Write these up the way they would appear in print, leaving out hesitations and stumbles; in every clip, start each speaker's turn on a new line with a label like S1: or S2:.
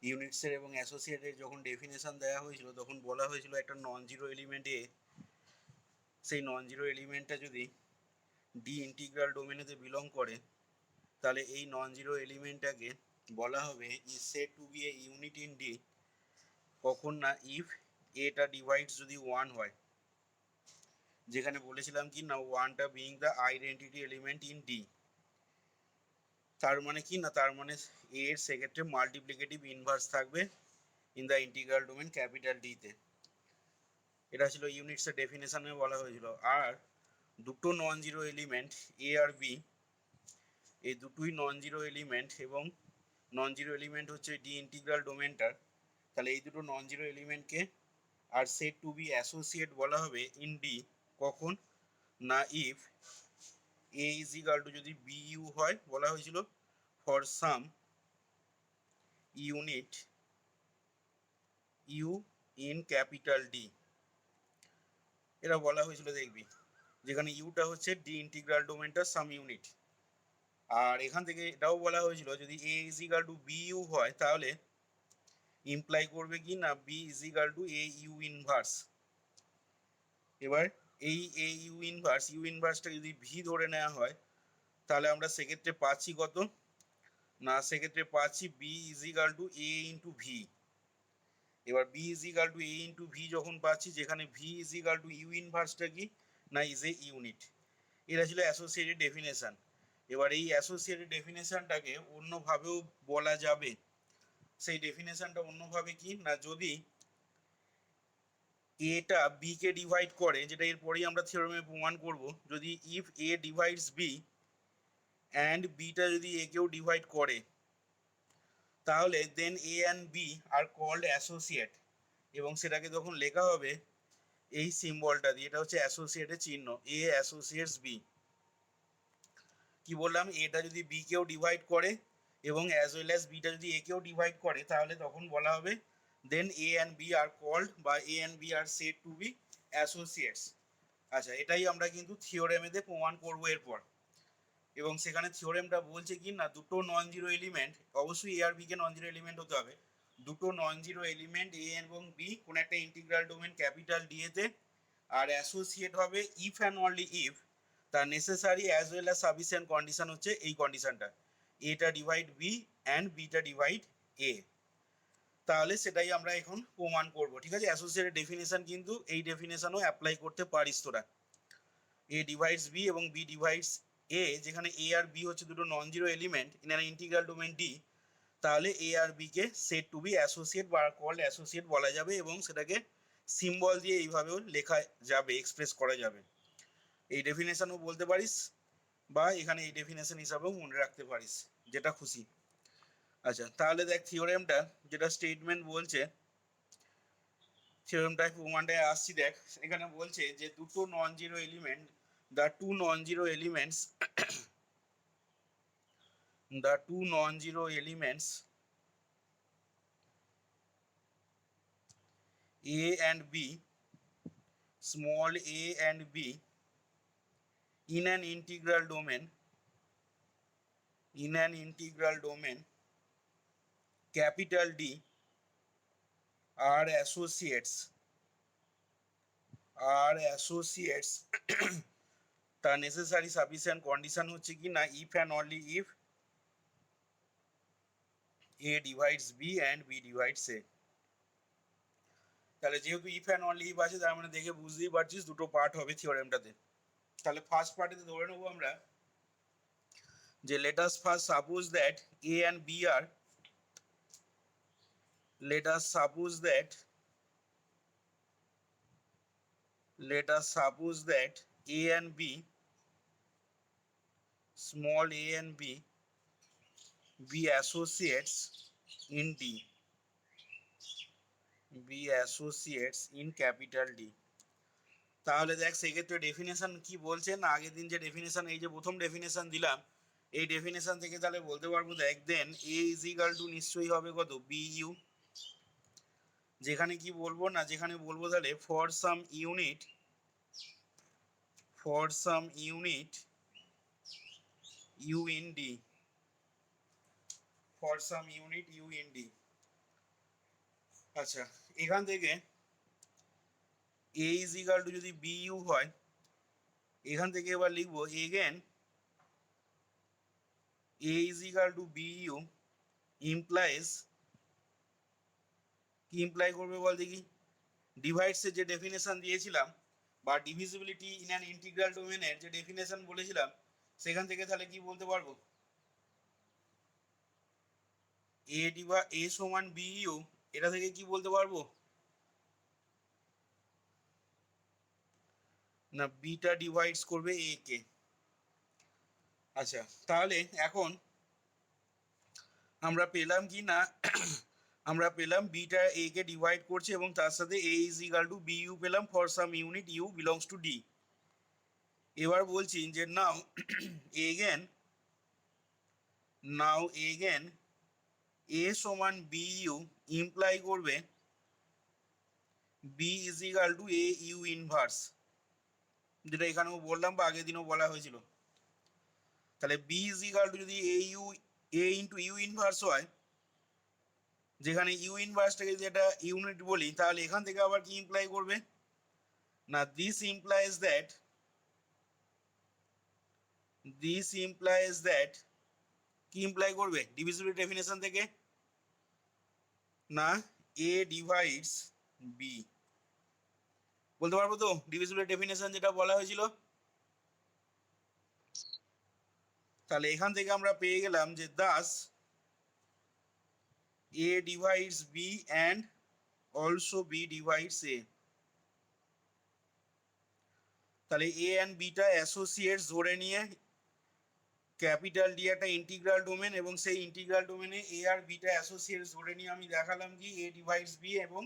S1: ইউনিটসের এবং অ্যাসোসিয়েটের যখন ডেফিনেশন দেওয়া হয়েছিল তখন বলা হয়েছিল একটা নন জিরো এলিমেন্ট এ, সেই নন জিরো এলিমেন্টটা যদি ডি ইন্টিগ্রাল ডোমেনেতে বিলং করে তাহলে এই নন জিরো এলিমেন্টটাকে বলা হবে is said to be a unit in D, কখন না ইফ এটা ডিভাইডস যদি ওয়ান হয়, যেখানে বলেছিলাম কি না ওয়ানটা being the identity element in D. তার মানে কি না, তার মানে এর সেক্ষেত্রে মাল্টিপ্লিকেটিভ ইনভার্স থাকবে in the integral domain capital ডিতে। এটা ছিল ইউনিটসের ডেফিনেশনে বলা হয়েছিল। আর দুটো নন জিরো এলিমেন্ট এ আর বি, এই দুটোই নন জিরো এলিমেন্ট এবং নন জিরো এলিমেন্ট হচ্ছে ডি ইন্টিগ্রাল ডোমেনটার। তাহলে এই দুটো non zero এলিমেন্টকে R said to be associate বলা হবে ইন ডি, কখন না if A is equal to যদি বি ইউ হয়, বলা হয়েছিল for some unit U in capital D. এটা বলা হয়েছিল দেখবি, যেখানে ইউটা হচ্ছে ডি ইন্টিগ্রাল ডোমেনটার সাম ইউনিট। আর এখান থেকে এটাও বলা হয়েছিল যদি A is equal to B U হয় তাহলে ইমপ্লাই করবে কি না B is equal to A U inverse. এবার এই এ ইউ ইনভার্সটা যদি ভি ধরে নেওয়া হয় তাহলে আমরা সেক্ষেত্রে পাচ্ছি কত না, সেক্ষেত্রে পাচ্ছি B is equal to A into V. এবার B is equal to A into V যখন পাচ্ছি, যেখানে V is equal to U ইনভার্সটা কি না ইজ এ ইউনিট। এটা ছিল অ্যাসোসিয়েটেড ডেফিনেশন। এবার এই অ্যাসোসিয়েটেড ডেফিনেশনটাকে অন্যভাবেও বলা যাবে। সেই ডেফিনেশনটা অন্যভাবে কি না, যদি এটা বি কে ডিভাইড করে, যেটা এরপরেই আমরা থিওরেমে প্রমাণ করব, যদি if A divides B and বিটা যদি এ কেও ডিভাইড করে তাহলে then A and B are called associate, এবং সেটাকে তখন লেখা হবে এই সিম্বলটা দিয়ে। এটা হচ্ছে অ্যাসোসিয়েটের চিহ্ন, এ অ্যাসোসিয়েটস বি। কি বললাম, এটা যদি বি কেও ডিভাইড করে এবং অ্যাজ ওয়েল অ্যাজ বিটা যদি এ কেও ডিভাইড করে তাহলে তখন বলা হবে then A and B are called বা A and B are said to be associates. আচ্ছা, এটাই আমরা কিন্তু থিওরেমেতে প্রমাণ করবো এরপর। এবং সেখানে থিওরেমটা বলছে কি না দুটো নন জিরো এলিমেন্ট, অবশ্যই এ আর বি কে নন জিরো এলিমেন্ট হতে হবে, দুটো নন জিরো এলিমেন্ট এ এবং বি কোন একটা ইন্টিগ্রাল ডোমেন ক্যাপিটাল ডি এতে আর অ্যাসোসিয়েট হবে ইফ অ্যান্ড অনলি ইফ তার necessary as well as sufficient condition হচ্ছে এই কন্ডিশনটা, এটা ডিভাইড বি অ্যান্ড বিটা ডিভাইড এ। তাহলে সেটাই আমরা এখন প্রমাণ করব। ঠিক আছে, অ্যাসোসিয়েটেড ডেফিনেশন কিন্তু এই ডেফিনেশনও অ্যাপ্লাই করতে পারিস তোরা। এ ডিভাইডস বি এবং বি ডিভাইডস এ, যেখানে এ আর বি হচ্ছে দুটো non zero element in an integral domain D, তাহলে এ আর বি কে সেড টু বি অ্যাসোসিয়েট বা কল্ড অ্যাসোসিয়েট বলা যাবে এবং সেটাকে সিম্বল দিয়ে এইভাবেও লেখা যাবে, এক্সপ্রেস করা যাবে। এই ডেফিনেশনও বলতে পারিস বা এখানে এই ডেফিনেশন হিসাবেও মনে রাখতে পারিস, যেটা খুশি। আচ্ছা, তাহলে দেখ থিওরেমটা যেটা স্টেটমেন্ট বলছে, থিওরেমটায় প্রমাণটায় আসছি। দেখ এখানে বলছে যে দুটো non zero element, the two non zero elements the two non-zero elements a and b, small a and b in an integral domain capital D are associates তার নেসেসারি সাফিসিয়েন্ট কন্ডিশন হচ্ছে কি না if and only if a divides b and b divides a। তাহলে যেহেতু if and only if আছে তার মানে দেখে বুঝতেই পারছিস দুটো পার্ট হবে থিওরেমটাতে। তাহলে ফার্স্ট পার্টেতে ধরে নেবো আমরা যে let us first suppose that a and b are, let us suppose that a and b, small a and b be associates in D, be associates in capital D। তাহলে দেখ সেক্ষেত্রে definition কি বলছে না, আগের দিন যে ডেফিনেশন, এই যে প্রথম ডেফিনেশন দিলাম, এই ডেফিনেশন থেকে তাহলে বলতে পারবো দেখ দেন এ ইজ ইকাল টু নিশ্চয়ই হবে কত বি ইউ। যেখানে কি বলবো না, যেখানে বলবো তাহলে for some unit U in D, for some unit U in D. আচ্ছা, এখান থেকে এ ইজ ইকাল টু যদি বি ইউ হয়, এখান থেকে এবার লিখবো again A is equal to B U implies, কি ইমপ্লাই করবে বল দেখি, ডিভাইডসের যে ডেফিনেশন দিয়েছিলাম বা ডিভিজিবিলিটি ইন অ্যান ইন্টিগ্রাল ডোমেনের যে ডেফিনেশন বলেছিলাম, সেখান থেকে তাহলে কি বলতে পারবো, এ সমান বি ইউ, এটা থেকে কি বলতে পারবো না বিটা ডিভাইডস করবে এ কে। আচ্ছা, তাহলে এখন আমরা পেলাম কি না আমরা পেলাম বিটা এ কে ডিভাইড করছে এবং তার সাথে A is equal to B U পেলাম for some unit you belongs to D. এবার বলছি যে নাও এগেন এ সমান বি ইউ ইমপ্লাই করবে B is equal to A U inverse, যেটা এখানেও বললাম বা আগের দিনও বলা হয়েছিল। তাহলে বি ইজ ইকাল টু যদি এ ইন্টু ইউ ইনভার্স হয়, যেখানে ইউ ইনভার্সটাকে যদি একটা ইউনিট বলি, তাহলে এখান থেকে আবার কি ইমপ্লাই করবে না দিস ইমপ্লাইজ দ্যাট কি ইমপ্লাই করবে ডিভিজিবিলিটি ডেফিনেশন থেকে না এ ডিভাইডস বি, বলতে পারবো তো ডিভিজিবিলিটি ডেফিনেশন যেটা বলা হয়েছিল। তাহলে এখান থেকে আমরা পেয়ে গেলাম যে thus A divides B and also B divides A. তাহলে এ অ্যান্ড বিটা অ্যাসোসিয়েটস ধরে নিয়ে ক্যাপিটাল ডি একটা ইন্টিগ্রাল ডোমেন এবং সেই ইন্টিগ্রাল ডোমেনে এ আর বিটা অ্যাসোসিয়েটস ধরে নিয়ে আমি দেখালাম কি এ ডিভাইডস বি এবং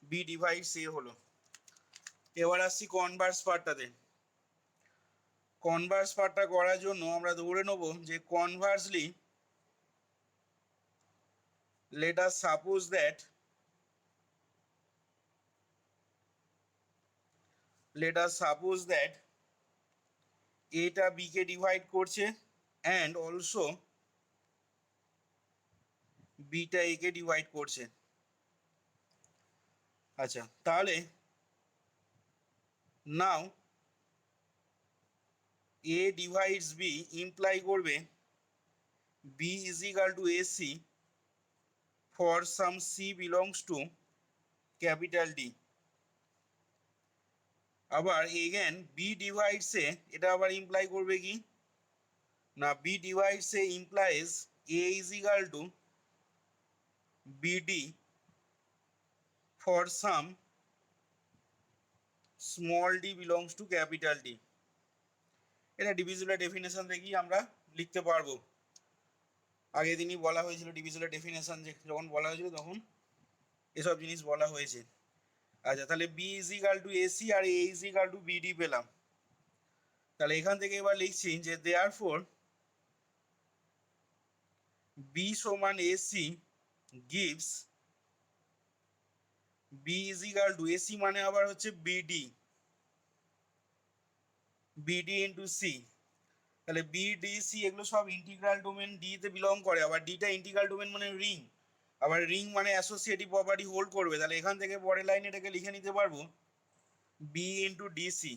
S1: বি ডিভাইডস এ হলো। এবার আসছি কনভার্স পার্টটাতে। কনভার্স পার্টটা করার জন্য আমরা ধরে নেব যে conversely let us suppose that এটা বি কে ডিভাইড করছে অ্যান্ড অলসো বিটা এ কে ডিভাইড করছে। আচ্ছা, তাহলে now A divides B imply করবে B is equal to A C for some C belongs to capital D. আবার এগেন বি ডিভাইডসে এটা আবার ইমপ্লাই করবে কি না বি ডিভাইডসে implies A is equal to B D for some small D belongs to capital D. এটা divisible definition থেকেই আমরা লিখতে পারবো, আগের দিনই বলা হয়েছিল ডিভিজিবল ডেফিনেশন যখন বলা হয়েছিল তখন এসব জিনিস বলা হয়েছে। আচ্ছা, তাহলে B is equal to AC আর A is equal to BD পেলাম। তাহলে এখান থেকে এবার লিখছি যে দেয়ারফর বি সমান AC gives B is equal to AC মানে আবার হচ্ছে বিডি ইন্টু সি। তাহলে বি ডি সি এগুলো সব ইন্টিগ্রাল ডোমেন ডি তে বিলং করে, আবার ডিটা ইন্টিগ্রাল ডোমেন মানে রিং, আবার রিং মানে অ্যাসোসিয়েটিভ প্রপার্টি হোল্ড করবে। তাহলে এখান থেকে পরের লাইনে এটাকে লিখে নিতে পারবো B into DC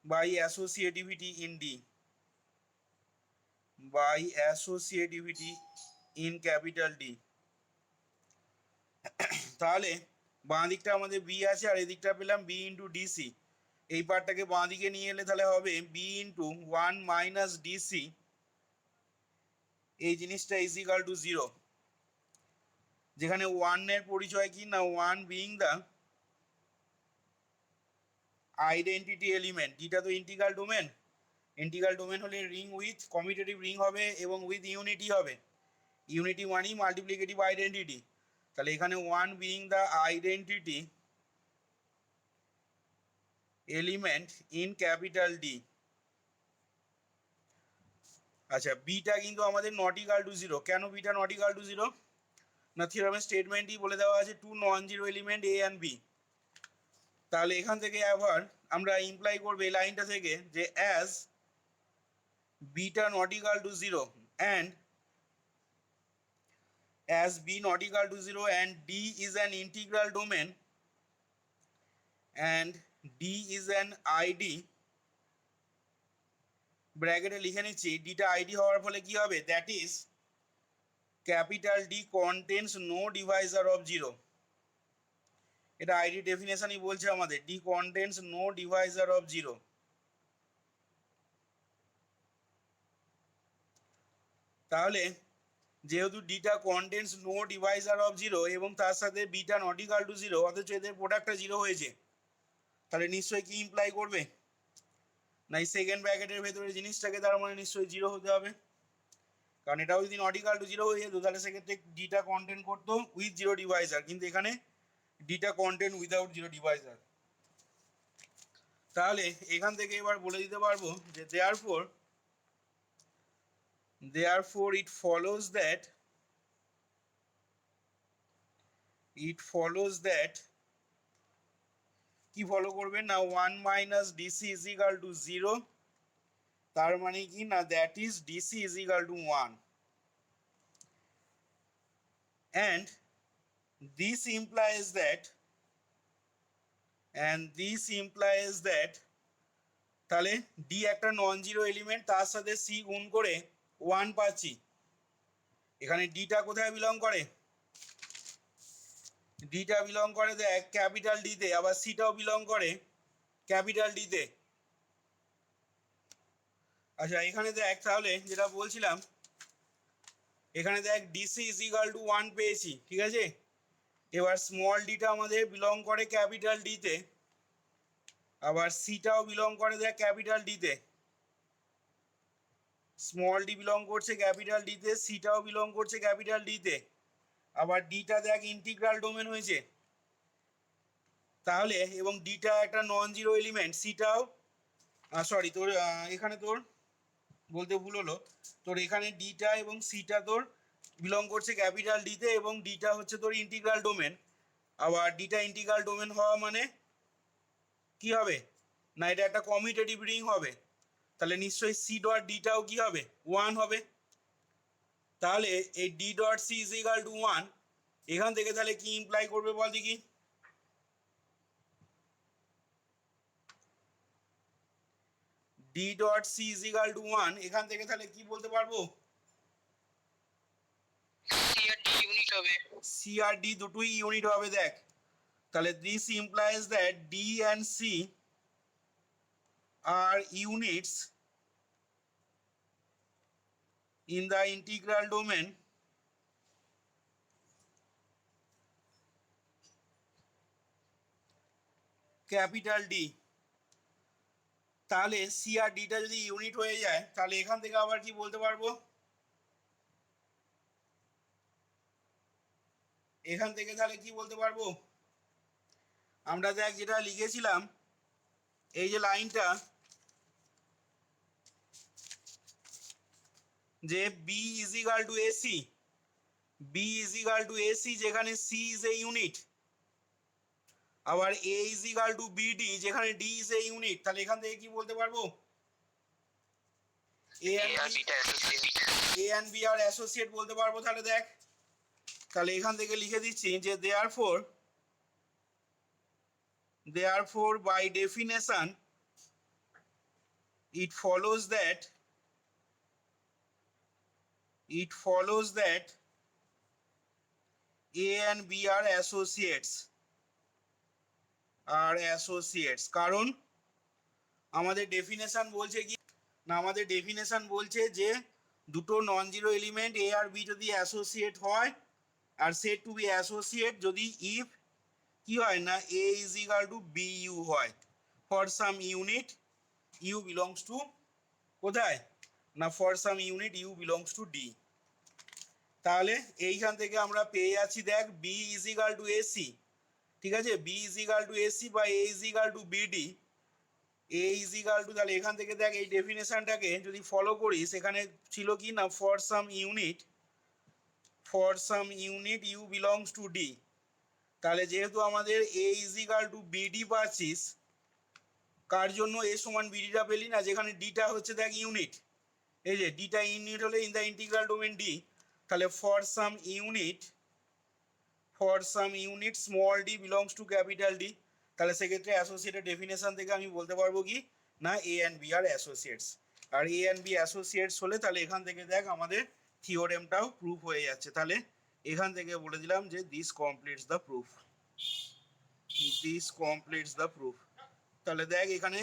S1: by associativity in D by associativity in capital D. তাহলে বাঁ দিকটা আমাদের বি আছে আর এদিকটা পেলাম বি ইন্টু ডিসি। এই পার্টটাকে বাঁ দিকে নিয়ে এলে তাহলে হবে B into one minus DC, এই জিনিসটা ইজ ইকাল টু জিরো, যেখানে ওয়ানের পরিচয় কি না one being the identity element. ডিটা তো ইন্টিগ্রাল ডোমেন, ইন্টিগ্রাল ডোমেন হলে রিং উইথ কমিউটেটিভ রিং হবে এবং উইথ ইউনিটি হবে, ইউনিটি মানেই মাল্টিপ্লিকেটিভ আইডেন্টিটি। তাহলে এখানে one being the identity element in capital D. আচ্ছা, বিটা কিন্তু আমাদের নট ইকাল টু জিরো। কেন বিটা নট ইকাল টু জিরো না থিওরামের স্টেটমেন্টই বলে দেওয়া আছে two non zero element A and B. তাহলে এখান থেকে আবার আমরা ইমপ্লাই করবে এই লাইনটা থেকে যে as beta not equal to zero and as b not equal to 0 and d is an integral domain and d is an id, ব্র্যাকেটে লিখে নিচ্ছি ডিটা আইডি হওয়ার ফলে কি হবে, that is capital D contains no divisor of zero. এটা ID ডেফিনেশনই বলছে আমাদের, D contains no divisor of zero. তাহলে যেহেতু ডিটা contains no divisor of zero এবং তার সাথে বিটা নট ইকুয়াল টু জিরো, অথচ এদের প্রোডাক্টটা জিরো হয়েছে, তাহলে নিশ্চয়ই কি ইমপ্লাই করবে না এই সেকেন্ড ব্র্যাকেটের ভেতরে জিনিসটাকে তার মানে নিশ্চয়ই জিরো হতে হবে, কারণ এটাও যদি নট ইকুয়াল টু জিরো হয়ে যেত তাহলে সেক্ষেত্রে ডিটা কন্টেন্ট করতো উইথ জিরো ডিভাইজার, কিন্তু এখানে ডিটা কন্টেন্ট উইদাউট জিরো ডিভাইজার। তাহলে এখান থেকে এবার বলে দিতে পারবো যে therefore it follows that কি ফলো করবে না 1 minus DC is equal two 0, তার মানে কি না that is DC is equal to 1 and this implies that তাহলে ডি একটা নন জিরো এলিমেন্ট, তার সাথে সি গুণ করে 1 পাচ্ছি। এখানে ডিটা কোথায় বিলং করে, ডিটা বিলং করে দেখ ক্যাপিটাল ডিতে, আবার সিটাও বিলং করে ক্যাপিটাল ডিতে। আচ্ছা এখানে দেখ তাহলে যেটা বলছিলাম, এখানে দেখ ডিসি ইজ ইকাল টু 1 পেয়েছি, ঠিক আছে। এবার স্মল ডিটা আমাদের বিলং করে ক্যাপিটাল ডিতে, আবার সিটাও বিলং করে দেখ ক্যাপিটাল ডিতে। স্মল ডি বিলং করছে ক্যাপিটাল ডিতে, সিটাও বিলং করছে ক্যাপিটাল ডিতে, আবার ডিটা দেখ ইন্টিগ্রাল ডোমেন হয়েছে। তাহলে এবং ডিটা একটা নন জিরো এলিমেন্ট, সিটাও সরি তোর এখানে তোর বলতে ভুল হলো, তোর এখানে ডিটা এবং সিটা তোর বিলং করছে ক্যাপিটাল ডিতে এবং ডিটা হচ্ছে তোর ইন্টিগ্রাল ডোমেন। আবার ডিটা ইন্টিগ্রাল ডোমেন হওয়া মানে কি হবে না এটা একটা কমিউটেটিভ রিং হবে, তাহলে নিশ্চয়ই সি ডট ডিটাও কি হবে 1 হবে। তাহলে এই D dot C is equal to 1, এখান থেকে তাহলে কি ইমপ্লাই করবে বল দেখি, D dot C is equal to 1, এখান থেকে তাহলে কি বলতে পারবো, সি আর ডি ইউনিট হবে, সি আর ডি দুটোই ইউনিট হবে। দেখ তাহলে this implies that D and C are units in the integral domain capital D. তাহলে সি আর ডিটা যদি ইউনিট হয়ে যায় তাহলে এখান থেকে আবার কি বলতে পারবো, এখান থেকে তাহলে কি বলতে পারবো, আমরা দেখ যেটা লিখেছিলাম এই যে লাইনটা, যে B is equal to AC, B is equal to AC যেখানে সি ইজ এ ইউনিট, আবার A is equal to BD যেখানে ডি ইজ এ ইউনিট। তাহলে এখান থেকে কি বলতে পারবো, A and B are associate বলতে পারবো। তাহলে দেখ তাহলে এখান থেকে লিখে দিচ্ছি যে therefore by definition it follows that A and B are associates, কারণ আমাদের ডেফিনেশন বলছে কি না, আমাদের ডেফিনেশন বলছে যে দুটো নন জিরো এলিমেন্ট এ আর বি যদি অ্যাসোসিয়েট হয় আর সেট টু বি অ্যাসোসিয়েট যদি ইফ কি হয় না A is equal to B U হয়, for some unit you belongs to কোথায় না, for some unit you belongs to D. তাহলে এইখান থেকে আমরা পেয়ে যাচ্ছি দেখ B is equal to A C, ঠিক আছে, B is equal to A C বা A is equal to BD, A is equal two, তাহলে এখান থেকে দেখ এই ডেফিনেশনটাকে যদি ফলো করি সেখানে ছিল কি না for some unit you belongs to D. তাহলে যেহেতু আমাদের A is equal to BD পাচ্ছিস, কার জন্য এ সমান বিডিটা পেলি না, যেখানে ডিটা হচ্ছে দেখ ইউনিট, এই যে ডিটা ইউনিট হলে in the integral domain D, তাহলে for some unit small D belongs to capital D, তাহলে সেক্ষেত্রে অ্যাসোসিয়েটের ডেফিনেশন থেকে আমি বলতে পারবো কি না A and B are associates. আর এ অ্যান্ড বি অ্যাসোসিয়েটস হলে তাহলে এখান থেকে দেখ আমাদের থিওরেমটাও প্রুফ হয়ে যাচ্ছে। তাহলে এখান থেকে বলে দিলাম যে দিস কমপ্লিটস দ্য প্রুফ। তাহলে দেখ এখানে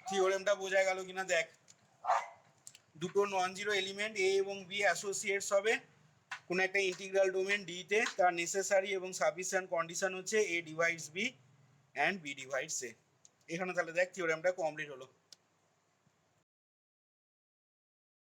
S1: থিওরেমটা বোঝা গেল কিনা দেখ, দুটো নন জিরো এলিমেন্ট এ এবং বি অ্যাসোসিয়েটস হবে কোনো একটা ইন্টিগ্রাল ডোমেন ডিতে, তার নেসেসারি এবং সাফিসিয়েন্ট কন্ডিশন হচ্ছে A divides B and B divides A. এখানে তাহলে দেখ থিওরেমটা কমপ্লিট হলো।